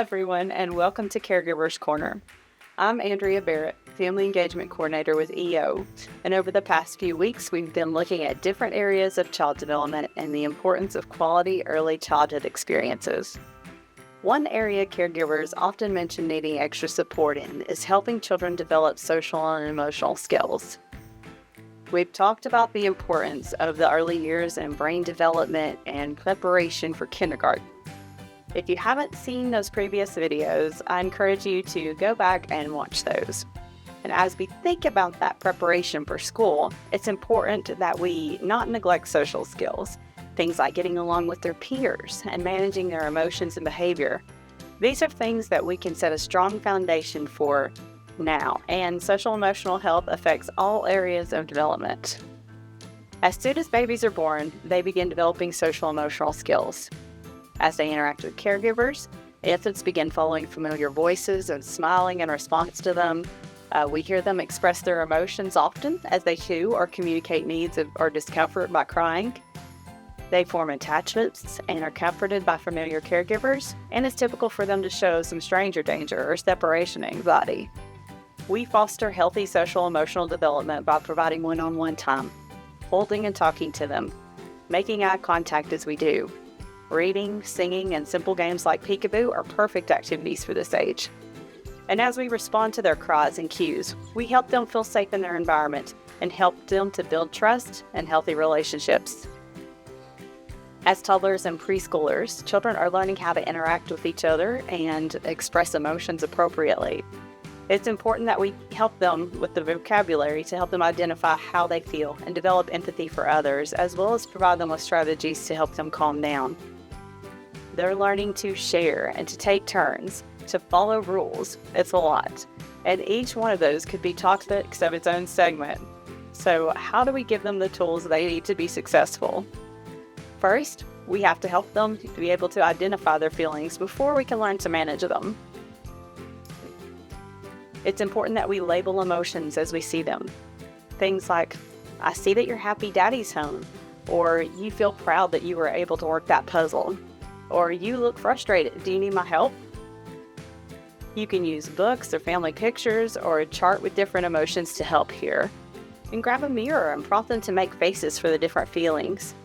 everyone, and welcome to Caregiver's Corner. I'm Andrea Barrett, Family Engagement Coordinator with EO, and over the past few weeks, we've been looking at different areas of child development and the importance of quality early childhood experiences. One area caregivers often mention needing extra support in is helping children develop social and emotional skills. We've talked about the importance of the early years in brain development and preparation for kindergarten. If you haven't seen those previous videos, I encourage you to go back and watch those. And as we think about that preparation for school, it's important that we not neglect social skills, things like getting along with their peers and managing their emotions and behavior. These are things that we can set a strong foundation for now, and social emotional health affects all areas of development. As soon as babies are born, they begin developing social emotional skills. As they interact with caregivers, infants begin following familiar voices and smiling in response to them. We hear them express their emotions often as they chew or communicate needs or discomfort by crying. They form attachments and are comforted by familiar caregivers, and it's typical for them to show some stranger danger or separation anxiety. We foster healthy social emotional development by providing one-on-one time, holding and talking to them, making eye contact as we do. Reading, singing, and simple games like peekaboo are perfect activities for this age. And as we respond to their cries and cues, we help them feel safe in their environment and help them to build trust and healthy relationships. As toddlers and preschoolers, children are learning how to interact with each other and express emotions appropriately. It's important that we help them with the vocabulary to help them identify how they feel and develop empathy for others, as well as provide them with strategies to help them calm down. They're learning to share and to take turns, to follow rules. It's a lot. And each one of those could be topics of its own segment. So how do we give them the tools they need to be successful? First, we have to help them to be able to identify their feelings before we can learn to manage them. It's important that we label emotions as we see them. Things like, I see that you're happy daddy's home, or you feel proud that you were able to work that puzzle, or you look frustrated, do you need my help? You can use books or family pictures or a chart with different emotions to help here. And grab a mirror and prompt them to make faces for the different feelings.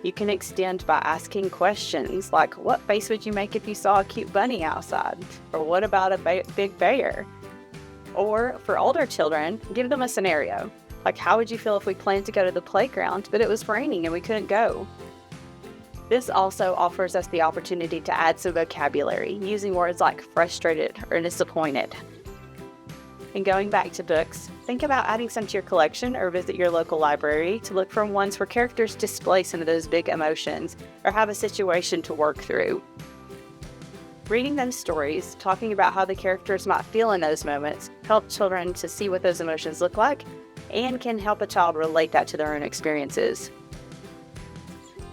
You can extend by asking questions like, what face would you make if you saw a cute bunny outside? Or what about a big bear? Or for older children, give them a scenario. Like, how would you feel if we planned to go to the playground, but it was raining and we couldn't go? This also offers us the opportunity to add some vocabulary, using words like frustrated or disappointed. And going back to books, think about adding some to your collection or visit your local library to look for ones where characters display some of those big emotions or have a situation to work through. Reading them stories, talking about how the characters might feel in those moments, help children to see what those emotions look like and can help a child relate that to their own experiences.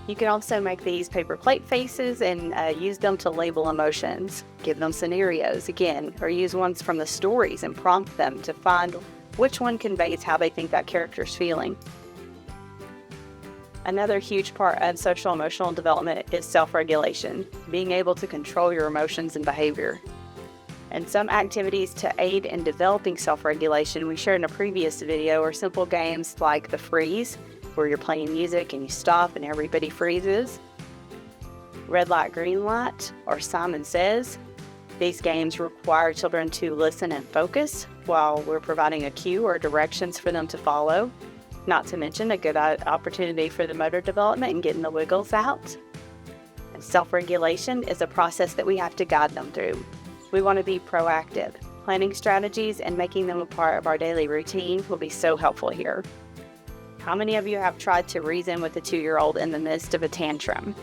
You can also make these paper plate faces and use them to label emotions. Give them scenarios again, or use ones from the stories and prompt them to find which one conveys how they think that character's feeling. Another huge part of social emotional development is self-regulation, being able to control your emotions and behavior. And some activities to aid in developing self-regulation we shared in a previous video are simple games like the freeze, where you're playing music and you stop and everybody freezes. Red light, green light, or Simon Says. These games require children to listen and focus while we're providing a cue or directions for them to follow. Not to mention a good opportunity for the motor development and getting the wiggles out. And self-regulation is a process that we have to guide them through. We want to be proactive. Planning strategies and making them a part of our daily routine will be so helpful here. How many of you have tried to reason with a 2-year-old in the midst of a tantrum?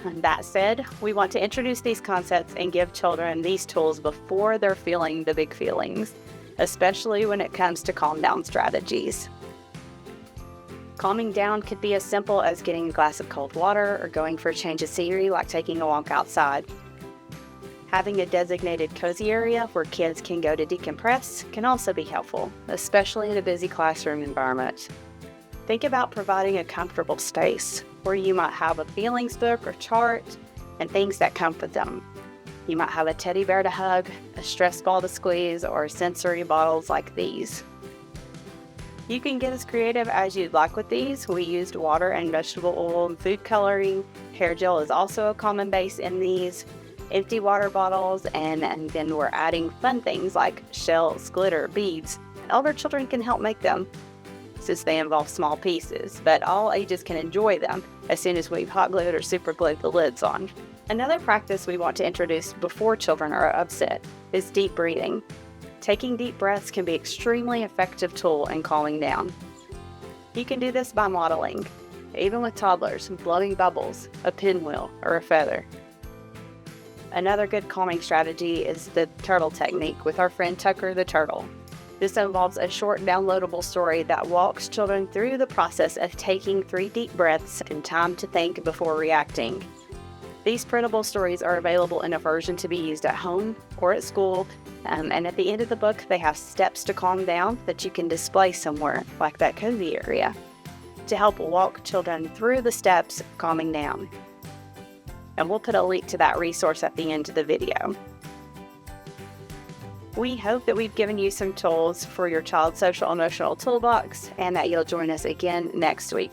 And that said, we want to introduce these concepts and give children these tools before they're feeling the big feelings, especially when it comes to calm down strategies. Calming down could be as simple as getting a glass of cold water or going for a change of scenery like taking a walk outside. Having a designated cozy area where kids can go to decompress can also be helpful, especially in a busy classroom environment. Think about providing a comfortable space where you might have a feelings book or chart and things that comfort them. You might have a teddy bear to hug, a stress ball to squeeze, or sensory bottles like these. You can get as creative as you'd like with these. We used water and vegetable oil and food coloring. Hair gel is also a common base in these. Empty water bottles, and then we're adding fun things like shells, glitter, beads. Older children can help make them since they involve small pieces, but all ages can enjoy them as soon as we've hot glued or super glued the lids on. Another practice we want to introduce before children are upset is deep breathing. Taking deep breaths can be an extremely effective tool in calming down. You can do this by modeling, even with toddlers, blowing bubbles, a pinwheel, or a feather. Another good calming strategy is the turtle technique with our friend Tucker the turtle. This involves a short downloadable story that walks children through the process of taking 3 deep breaths and time to think before reacting. These printable stories are available in a version to be used at home or at school, and at the end of the book they have steps to calm down that you can display somewhere, like that cozy area, to help walk children through the steps of calming down. And we'll put a link to that resource at the end of the video. We hope that we've given you some tools for your child's social emotional toolbox and that you'll join us again next week.